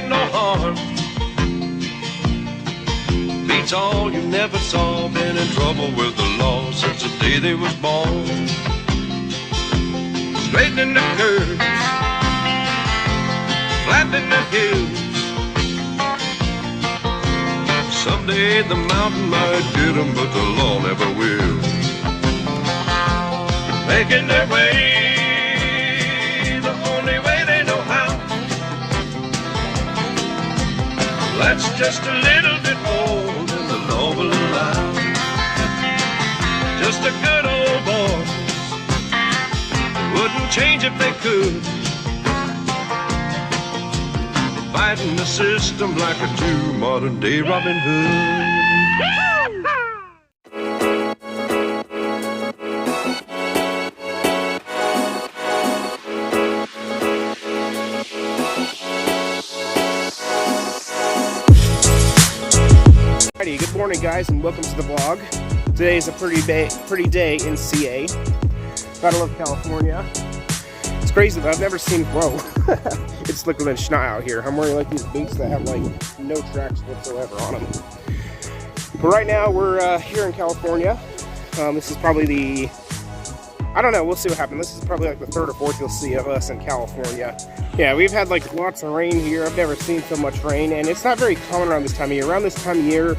no harm. Beats all you never saw. Been in trouble with the law since the day they was born. Straightening the curves, flattening the hills. Someday the mountain might get them, but the law never will. Making their way the only way they know how. That's just a little bit more than the law will allow. Just a good old boy, wouldn't change if they could. Fighting the system like a true modern day Robin Hood. Alrighty, good morning guys and welcome to the vlog. Today is a pretty day in CA. Gotta love California. It's crazy that I've never seen, whoa, it's slicker than schneid out here. I'm wearing like these boots that have like no tracks whatsoever on them. But right now we're here in California. This is probably the, I don't know, we'll see what happens. This is probably like the third or fourth you'll see of us in California. Yeah, we've had like lots of rain here. I've never seen so much rain, and it's not very common around this time of year. Around this time of year,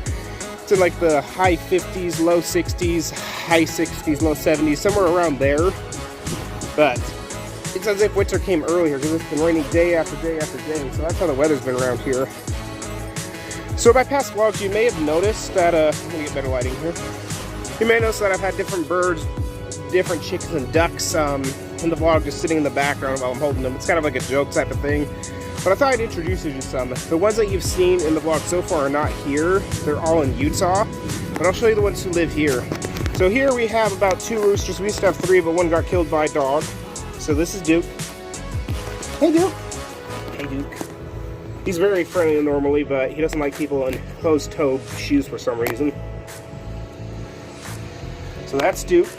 it's in like the high 50s, low 60s, high 60s, low 70s, somewhere around there. But it's as if winter came earlier because it's been raining day after day after day. So that's how the weather's been around here. So by past vlogs, you may have noticed that, I'm gonna get better lighting here. You may notice that I've had different birds, different chickens and ducks in the vlog just sitting in the background while I'm holding them. It's kind of like a joke type of thing. But I thought I'd introduce you to some. The ones that you've seen in the vlog so far are not here. They're all in Utah. But I'll show you the ones who live here. So here we have about 2 roosters. We used to have 3, but one got killed by a dog. So this is Duke. Hey Duke. Hey Duke. He's very friendly normally, but he doesn't like people in closed-toe shoes for some reason. So that's Duke.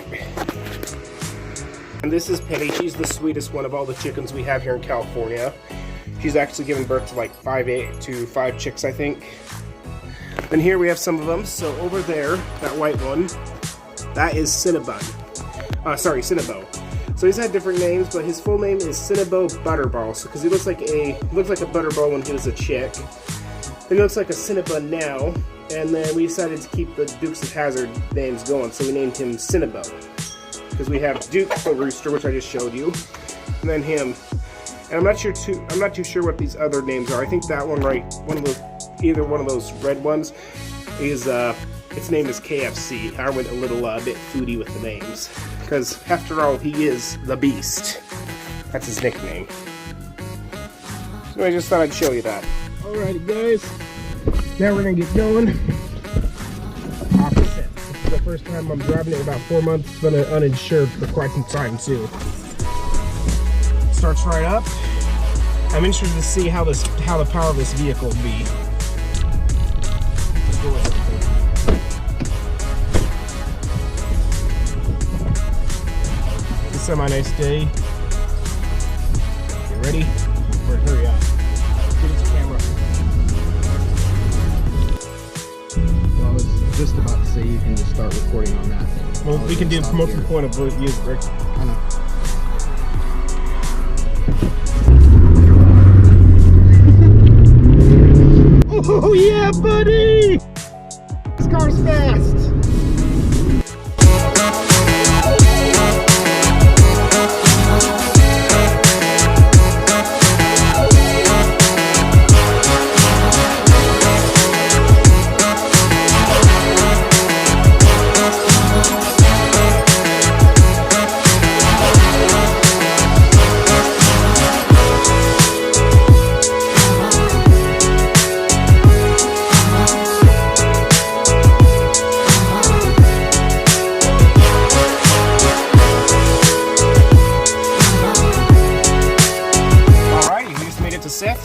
And this is Penny. She's the sweetest one of all the chickens we have here in California. She's actually given birth to like 5 chicks, I think. And here we have some of them. So over there, that white one, that is Cinnabon. Cinnabo. So he's had different names, but his full name is Cinnabo Butterball. So because he looks like a butterball when he was a chick. And he looks like a Cinnabon now. And then we decided to keep the Dukes of Hazzard names going, so we named him Cinnabo. Because we have Duke the rooster, which I just showed you, and then him. And I'm not too sure what these other names are. I think that one, right, either one of those red ones is its name is KFC. I went a little bit foodie with the names, because after all, he is the Beast. That's his nickname. So I just thought I'd show you that. Alrighty, guys. Now we're gonna get going. Opposite. This is the first time I'm driving it in about 4 months. It's been uninsured for quite some time too. Starts right up. I'm interested to see how the power of this vehicle will be. It's a semi-nice day. Get ready? Or hurry up. Get his camera. Well, I was just about to say you can just start recording on that. Well, we can do multiple point of view, Rick. I know. Oh yeah, buddy! This car's fast!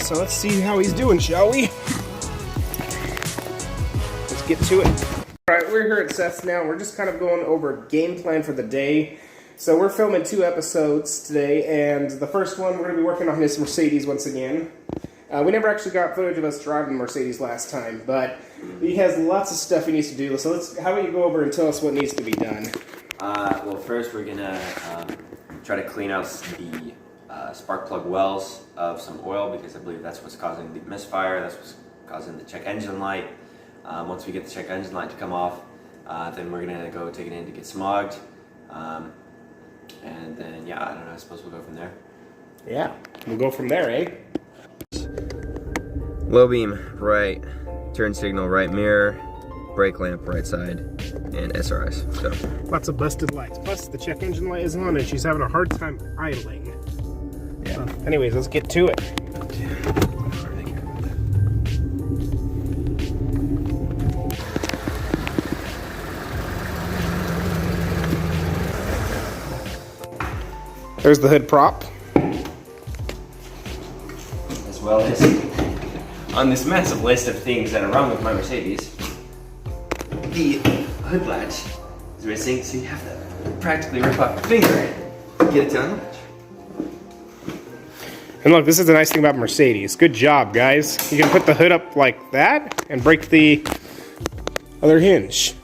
So let's see how he's doing, shall we? Let's get to it. Alright, we're here at Seth's now. We're just kind of going over game plan for the day. So we're filming 2 episodes today, and the first one we're going to be working on his Mercedes once again. We never actually got footage of us driving the Mercedes last time, but he has lots of stuff he needs to do. So how about you go over and tell us what needs to be done? Well, first we're gonna try to clean out the spark plug wells of some oil, because I believe that's what's causing the misfire. That's what's causing the check engine light. Once we get the check engine light to come off, then we're gonna go take it in to get smogged, and then yeah, I don't know. I suppose we'll go from there. Yeah, we'll go from there, eh? Low beam right, turn signal right mirror, brake lamp right side, and SRIs. So lots of busted lights. Plus the check engine light is on and she's having a hard time idling. Yeah. Anyways, let's get to it. There's the hood prop. As well as on this massive list of things that are wrong with my Mercedes, the hood latch is missing, so you have to practically rip off your finger and get it to unlatch. And look, this is the nice thing about Mercedes. Good job, guys. You can put the hood up like that and break the other hinge.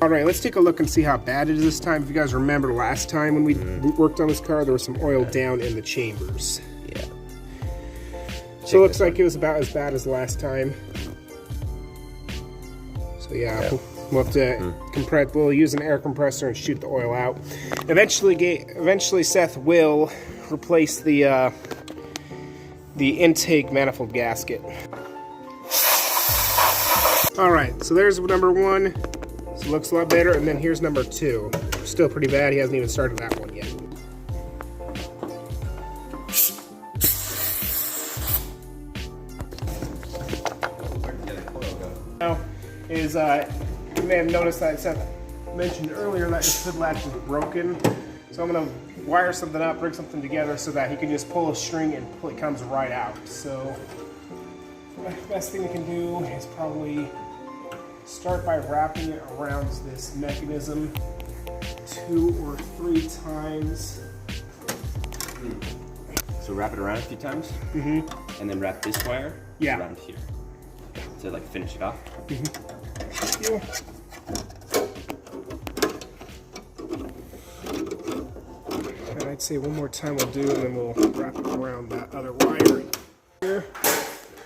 Alright, let's take a look and see how bad it is this time. If you guys remember last time when we worked on this car, there was some oil down in the chambers. Yeah. So it looks like it was about as bad as last time. So yeah, we'll have to compress. We'll use an air compressor and shoot the oil out. Eventually Seth will replace the intake manifold gasket. Alright, so there's number 1. So it looks a lot better, and then here's number 2. Still pretty bad, he hasn't even started that one yet. Now, you may have noticed that Seth mentioned earlier that his hood latch is broken. So I'm going to wire something up, bring something together so that he can just pull a string and it comes right out. So the best thing we can do is probably start by wrapping it around this mechanism 2 or 3 times. So wrap it around a few times, and then wrap this wire around here to like finish it off. Yeah. And I'd say one more time we'll do, and then we'll wrap it around that other wire here,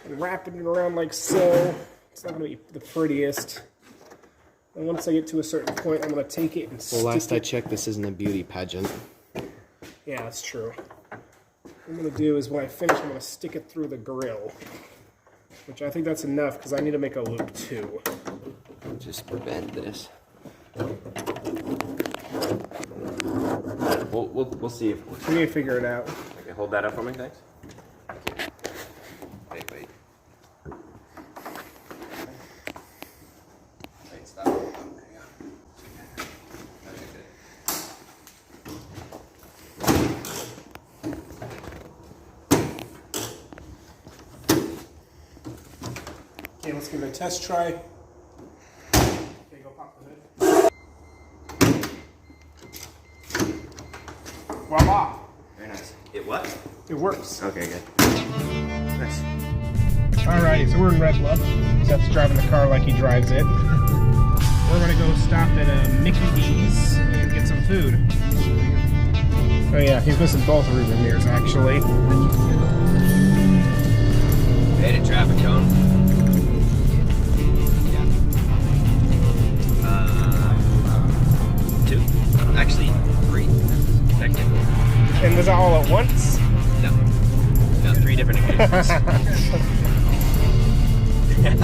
and wrapping it around like so. It's not going to be the prettiest. And once I get to a certain point, I'm going to take it and stick it. Well, last I checked, this isn't a beauty pageant. Yeah, that's true. What I'm going to do is when I finish, I'm going to stick it through the grill. Which I think that's enough, because I need to make a loop too. Just prevent this. We'll see if We need to figure it out. okay. Hold that up for me, thanks. Wait. Wait, stop. There you go. Okay, good. Okay, let's give it a test try. Okay, go pop the hood. Voila! Very nice. It what? It works. Okay, good. Nice. Alrighty, so we're in Red Bluff. Seth's driving the car like he drives it. We're gonna go stop at Mickey D's and get some food. Oh yeah, he's missing both rear mirrors actually. Hit a traffic cone. Yeah. 2. Actually, 3. Technically. And was that all at once? No, 3 different occasions. Yeah.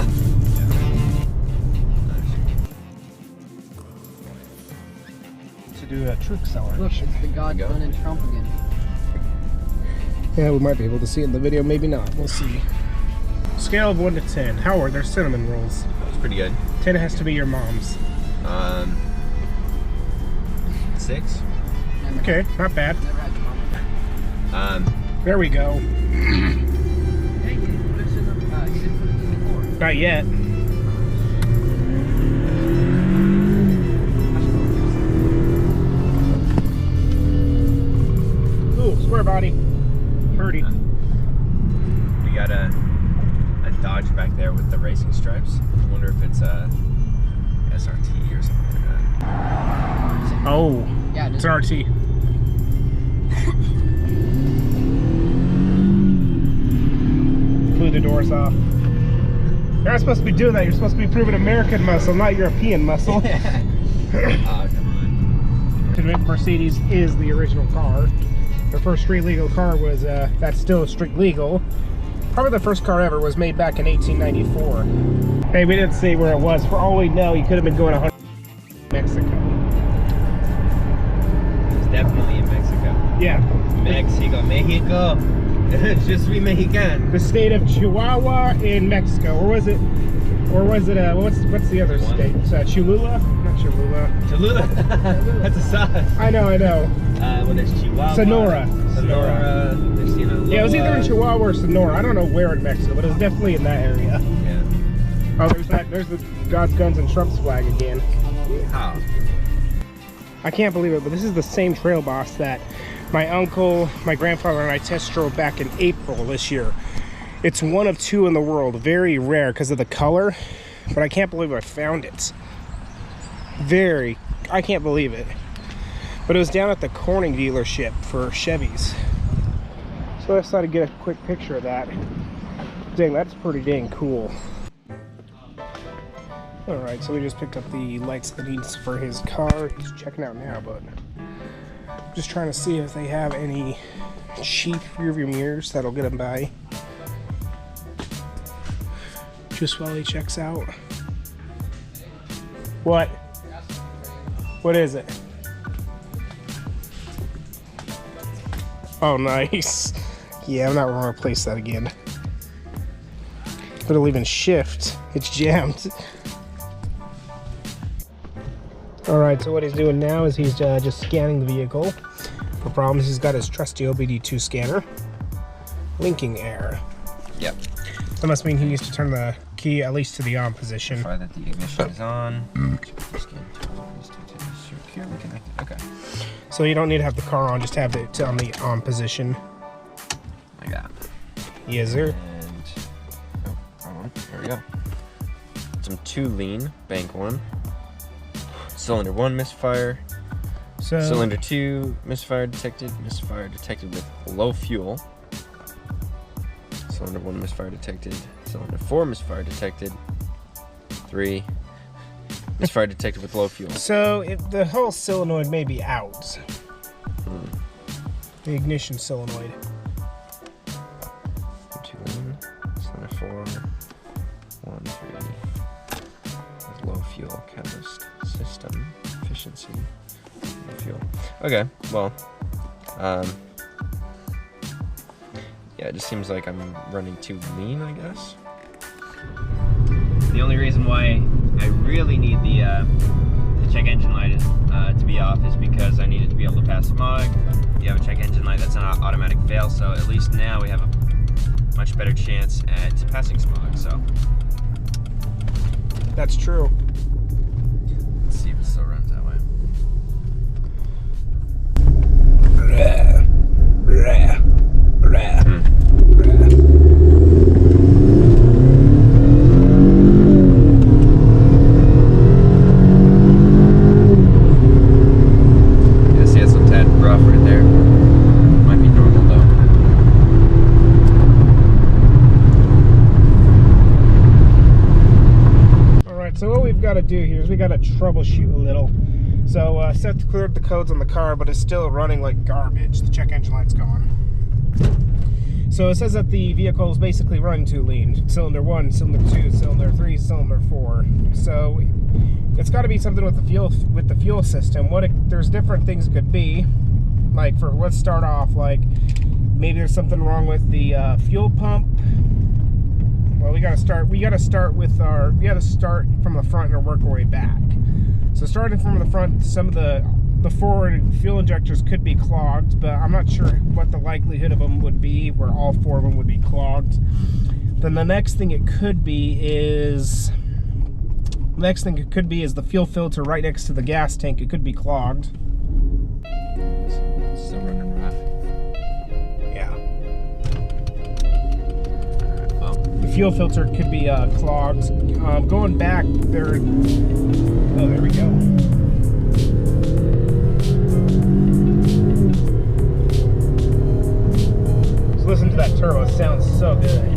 To do a truth seller. Look, it's the god running Trump again. Yeah, we might be able to see it in the video, maybe not. We'll see. Scale of 1 to 10. How are their cinnamon rolls? It's pretty good. 10 has to be your mom's. 6. Okay, not bad. Never had your mama. There we go. Hey, you didn't put it in the core. Not yet. Ooh, square body. Purdy. We got a Dodge back there with the racing stripes. I wonder if it's a SRT or something like that. Oh, Yeah, it's an RT. Blew the doors off. You're not supposed to be doing that. You're supposed to be proving American muscle, not European muscle. Come on. Mercedes is the original car. Their first street legal car was, that's still street legal. Probably the first car ever was made back in 1894. Hey, we didn't say where it was. For all we know, he could have been going 100 Mexico. It's definitely in Mexico. Yeah. Mexico. Je suis Mexican. The state of Chihuahua in Mexico. Or was it, what's the other state? It's, Cholula? Not Cholula. Cholula. That's a sauce. I know. Well, there's Chihuahua. Sonora. There's Sinaloa. Yeah, it was either in Chihuahua or Sonora. I don't know where in Mexico, but it was definitely in that area. Yeah. Oh, there's the God's Guns and Trump's flag again. How? I can't believe it, but this is the same trail boss that my uncle, my grandfather, and I test drove back in April this year. It's one of two in the world, very rare because of the color, but I can't believe I found it. I can't believe it. But it was down at the Corning dealership for Chevys. So I decided to get a quick picture of that. Dang, that's pretty dang cool. Alright, so we just picked up the lights that he needs for his car. He's checking out now, but I'm just trying to see if they have any cheap rearview mirrors that'll get him by. Just while he checks out. What? What is it? Oh, nice. Yeah, I'm not going to replace that again. It'll even shift. It's jammed. Alright, so what he's doing now is he's just scanning the vehicle for problems. He's got his trusty OBD2 scanner. Linking error. Yep. That must mean he needs to turn the key at least to the on position. Verify that the ignition is on. Okay. So you don't need to have the car on, just have it on the on position. Like that. Yes, sir. And there we go. Some 2 lean, bank 1. Cylinder 1 misfire. So Cylinder 2 misfire detected. Misfire detected with low fuel. Cylinder 1 misfire detected. Cylinder 4 misfire detected. 3 misfire detected with low fuel. So the whole solenoid may be out. The ignition solenoid. 2 lean. Cylinder 4. 1 3. With low fuel catalyst system efficiency. Low fuel. Okay, well, yeah, it just seems like I'm running too lean, I guess. The only reason why I really need the check engine light to be off is because I need it to be able to pass smog. You have a check engine light, that's an automatic fail, so at least now we have a much better chance at passing smog, so. That's true. Let's see if it still runs that way. Yeah, see, it's a tad rough right there. Might be normal though. Alright, so what we've got to do here is we got to troubleshoot a little. So Seth cleared the codes on the car, but it's still running like garbage. The check engine light's gone. So it says that the vehicle is basically running too lean. Cylinder 1, cylinder 2, cylinder 3, cylinder 4. So it's got to be something with the fuel system. There's different things it could be. Like let's start off, like maybe there's something wrong with the fuel pump. Well, we got to start from the front and work our way back. So starting from the front, some of the forward fuel injectors could be clogged, but I'm not sure what the likelihood of them would be, where all 4 of them would be clogged. then the next thing it could be is the fuel filter right next to the gas tank. It could be clogged. Still running rough. Yeah. Well, The fuel filter could be clogged. Going back there. Oh, there we go. Just listen to that turbo. It sounds so good.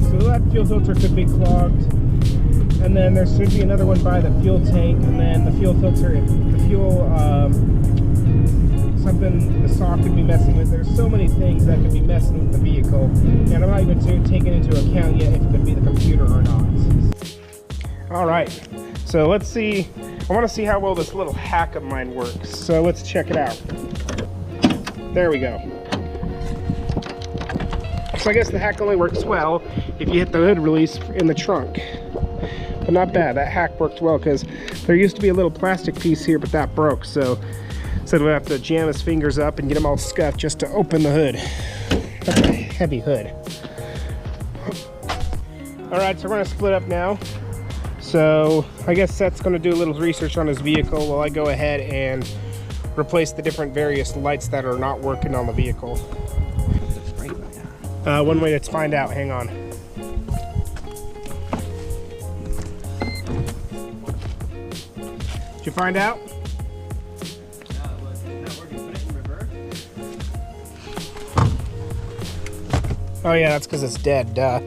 So that fuel filter could be clogged, and then there should be another one by the fuel tank, and then the fuel filter, if the fuel, something the saw could be messing with. There's so many things that could be messing with the vehicle, and I'm not even taking into account yet if it could be the computer or not. All right, so let's see. I want to see how well this little hack of mine works. So let's check it out. There we go. So I guess the hack only works well if you hit the hood release in the trunk. But not bad, that hack worked well because there used to be a little plastic piece here, but that broke. So we'd have to jam his fingers up and get him all scuffed just to open the hood. That's a heavy hood. All right, so we're gonna split up now. So I guess Seth's gonna do a little research on his vehicle while I go ahead and replace the different various lights that are not working on the vehicle. One way to find out, hang on. Did you find out? no, look, it's not working. Put it in reverse. Oh yeah, that's because it's dead, duh.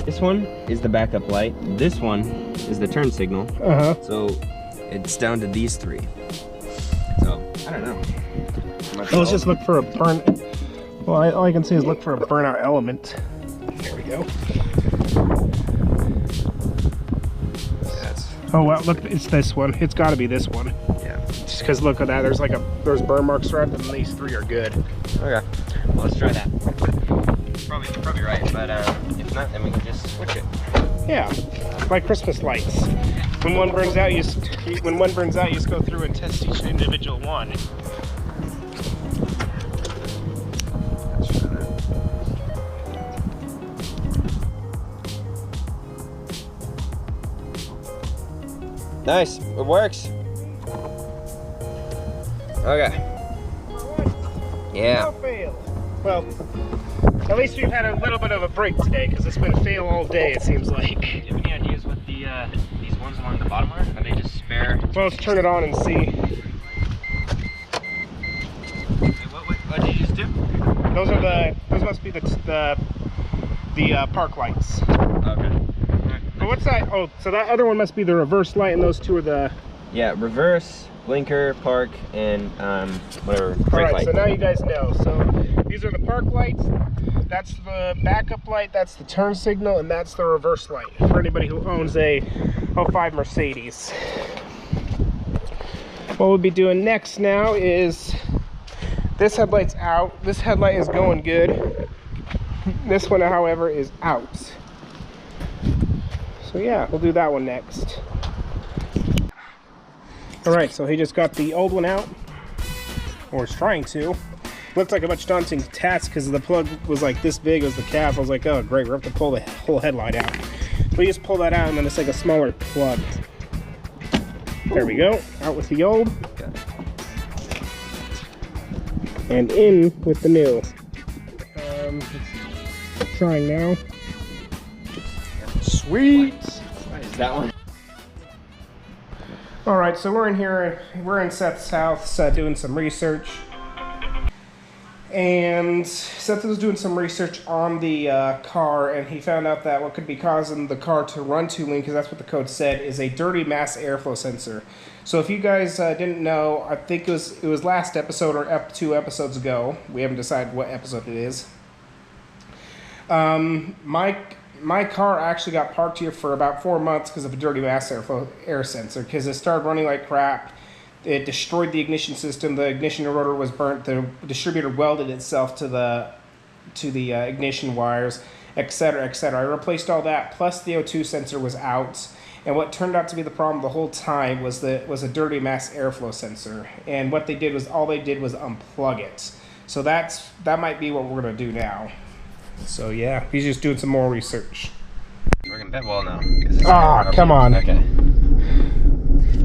This one is the backup light. This one is the turn signal. Uh-huh. So it's down to these three. So I don't know. Let's just look for a burn. Well, all I can see is look for a burnout element. There we go. Oh well, look, it's this one. It's got to be this one. Yeah. Just because look at that. There's burn marks right, and these three are good. Okay. Well, let's try that. Probably right, but if not, then we can just switch it. Yeah, like Christmas lights. When one burns out, you just go through and test each individual one. Nice, it works. Okay. Yeah. No fail. Well, at least we've had a little bit of a break today because it's been fail all day, it seems like. Do you have any ideas what these ones along the bottom are? Are they just spare? Well, let's turn it on and see. What did you just do? Those must be the park lights. Okay. But what's that? Oh, so that other one must be the reverse light, and those two are the. Yeah, reverse, blinker, park, and whatever. All right, light. so now you guys know. So these are the park lights. That's the backup light. That's the turn signal, and that's the reverse light for anybody who owns a 05 Mercedes. What we'll be doing next now is this headlight's out. This headlight is going good. This one, however, is out. So yeah, we'll do that one next. All right, so he just got the old one out, or is trying to. Looked like a much daunting task because the plug was like this big as the cap. I was like, oh great, we have to pull the whole headlight out. So you just pull that out and then it's like a smaller plug. There we go, out with the old. And in with the new. Trying now. Sweet! What is that one? All right, so we're in here, we're in Seth's house doing some research. And Seth was doing some research on the car, and he found out that what could be causing the car to run too lean, because that's what the code said, is a dirty mass airflow sensor. So if you guys didn't know, I think it was last episode or 2 episodes ago. We haven't decided what episode it is. My car actually got parked here for about 4 months because of a dirty mass air sensor, because it started running like crap. It destroyed the ignition system. The ignition rotor was burnt. The distributor welded itself to the ignition wires, etc., etc. I replaced all that. Plus the O2 sensor was out, And what turned out to be the problem the whole time was a dirty mass airflow sensor. And what they did was unplug it. So that might be what we're gonna do now. So yeah, he's just doing some more research. It's working bit well now. Ah, come on. Okay.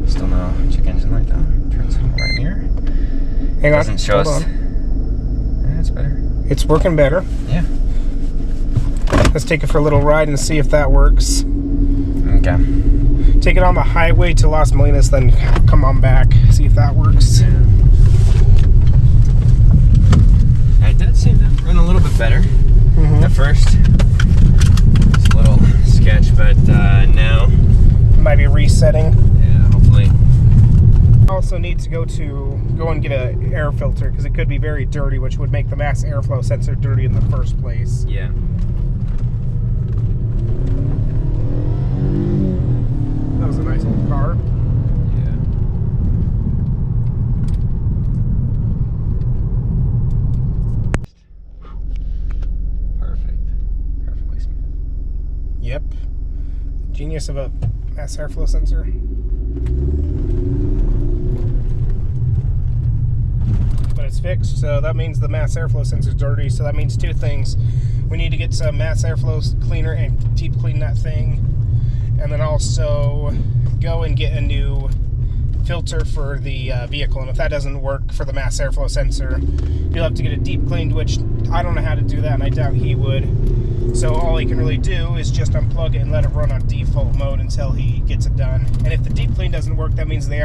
Still no check engine light though. Turns right here. Hang on. Doesn't show us. Yeah, it's better. It's working better. Yeah. Let's take it for a little ride and see if that works. Okay. Take it on the highway to Los Molinos, then come on back. See if that works. It did seem to run a little bit better. At first, it's a little sketch, but now might be resetting. Yeah, hopefully. Also need to go and get an air filter because it could be very dirty, which would make the mass airflow sensor dirty in the first place. Yeah. That was a nice little car. Yeah. Perfect. Perfectly smooth. Yep. Genius of a mass airflow sensor. But it's fixed, so that means the mass airflow sensor is dirty. So that means two things. We need to get some mass airflow cleaner and deep clean that thing. And then also go and get a new filter for the vehicle. And if that doesn't work for the mass airflow sensor, you'll have to get it deep cleaned, which I don't know how to do that, and I doubt he would. So all he can really do is just unplug it and let it run on default mode until he gets it done. And if the deep clean doesn't work, that means the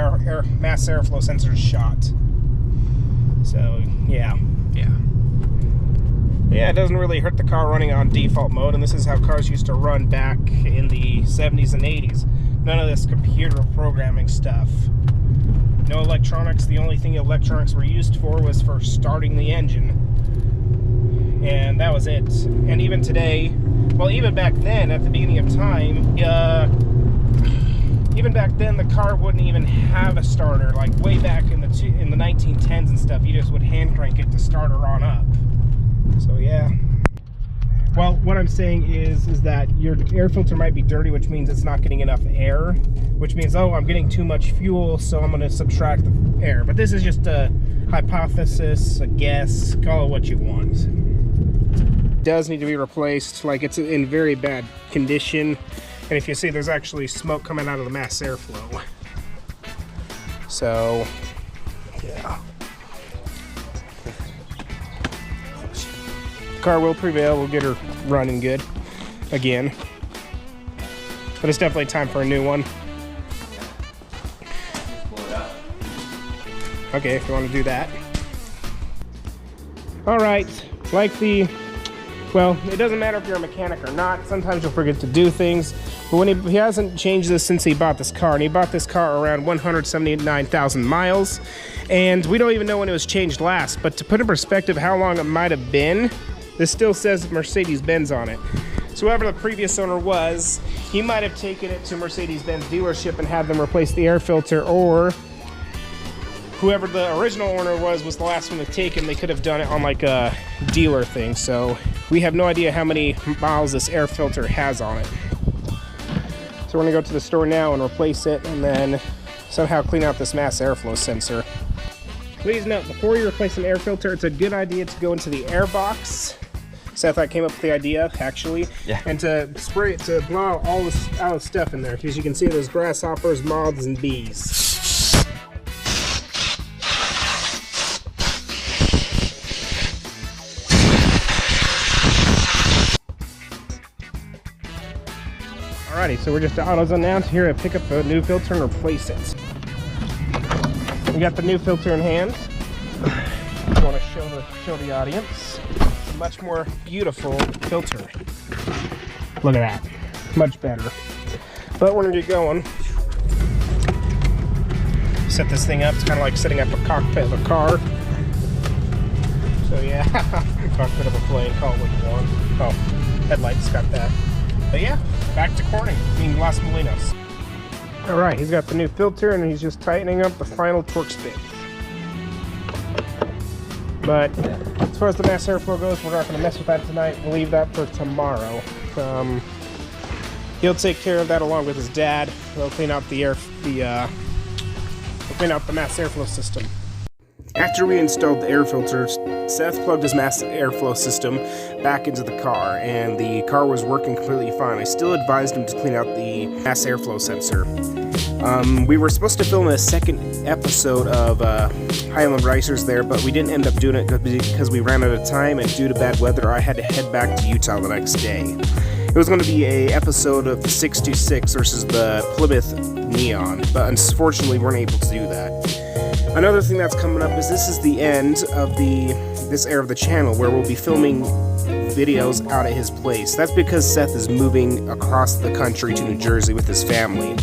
mass airflow sensor is shot. So yeah. Yeah. Yeah, it doesn't really hurt the car running on default mode, and this is how cars used to run back in the 70s and 80s. None of this computer programming stuff. No electronics. The only thing electronics were used for was for starting the engine. And that was it. And even today, well, even back then, at the beginning of time, even back then, the car wouldn't even have a starter. Like way back in the 1910s and stuff, you just would hand crank it to start her on up. So yeah. Well, what I'm saying is that your air filter might be dirty, which means it's not getting enough air, which means, oh, I'm getting too much fuel, so I'm going to subtract the air. But this is just a hypothesis, a guess, call it what you want. It does need to be replaced. Like, it's in very bad condition. And if you see, there's actually smoke coming out of the mass airflow. So, yeah. Car will prevail. We'll get her running good again. But it's definitely time for a new one. Okay, if you want to do that. Alright, well, it doesn't matter if you're a mechanic or not. Sometimes you'll forget to do things. But when he hasn't changed this since he bought this car. And he bought this car around 179,000 miles. And we don't even know when it was changed last. But to put in perspective how long it might have been, this still says Mercedes-Benz on it. So whoever the previous owner was, he might have taken it to Mercedes-Benz dealership and had them replace the air filter, or whoever the original owner was the last one to take him. They could have done it on like a dealer thing. So we have no idea how many miles this air filter has on it. So we're gonna go to the store now and replace it, and then somehow clean out this mass airflow sensor. Please note, before you replace an air filter, it's a good idea to go into the air box. Seth, I came up with the idea, actually. Yeah. And to spray it, to blow out all the stuff in there. Because you can see there's grasshoppers, moths, and bees. Alrighty, so we're just at AutoZone now. Here to pick up a new filter and replace it. We got the new filter in hand. I want to show the audience. Much more beautiful filter. Look at that. Much better. But we're gonna get going. Set this thing up. It's kind of like setting up a cockpit of a car. So yeah, cockpit of a plane. Call it what you want. Oh, headlights got that. But yeah, back to Corning, being Los Molinos. All right, he's got the new filter and he's just tightening up the final torque spit. But as far as the mass airflow goes, we're not going to mess with that tonight. We'll leave that for tomorrow. He'll take care of that along with his dad. They'll clean out the mass airflow system. After we installed the air filters, Seth plugged his mass airflow system back into the car, and the car was working completely fine. I still advised him to clean out the mass airflow sensor. We were supposed to film a second episode of Highland Racers there, but we didn't end up doing it because we ran out of time, and due to bad weather, I had to head back to Utah the next day. It was going to be a episode of the 626 versus the Plymouth Neon, but unfortunately we weren't able to do that. Another thing that's coming up is this is the end of this era of the channel where we'll be filming videos out at his place. That's because Seth is moving across the country to New Jersey with his family.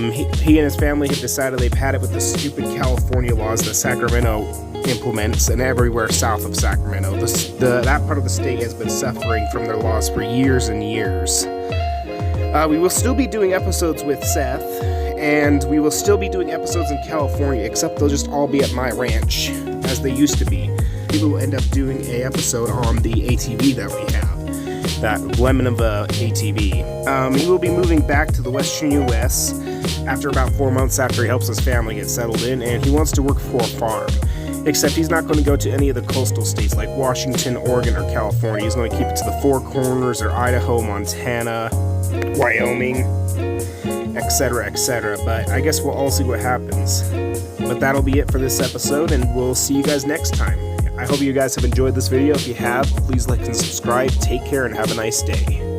He and his family have decided they've had it with the stupid California laws that Sacramento implements and everywhere south of Sacramento. That part of the state has been suffering from their laws for years and years. We will still be doing episodes with Seth, and we will still be doing episodes in California, except they'll just all be at my ranch, as they used to be. We will end up doing an episode on the ATV that we have, that lemon of a ATV. He will be moving back to the western U.S. after about 4 months after he helps his family get settled in, and he wants to work for a farm. Except he's not going to go to any of the coastal states like Washington, Oregon, or California. He's going to keep it to the Four Corners or Idaho, Montana, Wyoming, etc., etc. But I guess we'll all see what happens. But that'll be it for this episode, and we'll see you guys next time. I hope you guys have enjoyed this video. If you have, please like and subscribe. Take care and have a nice day.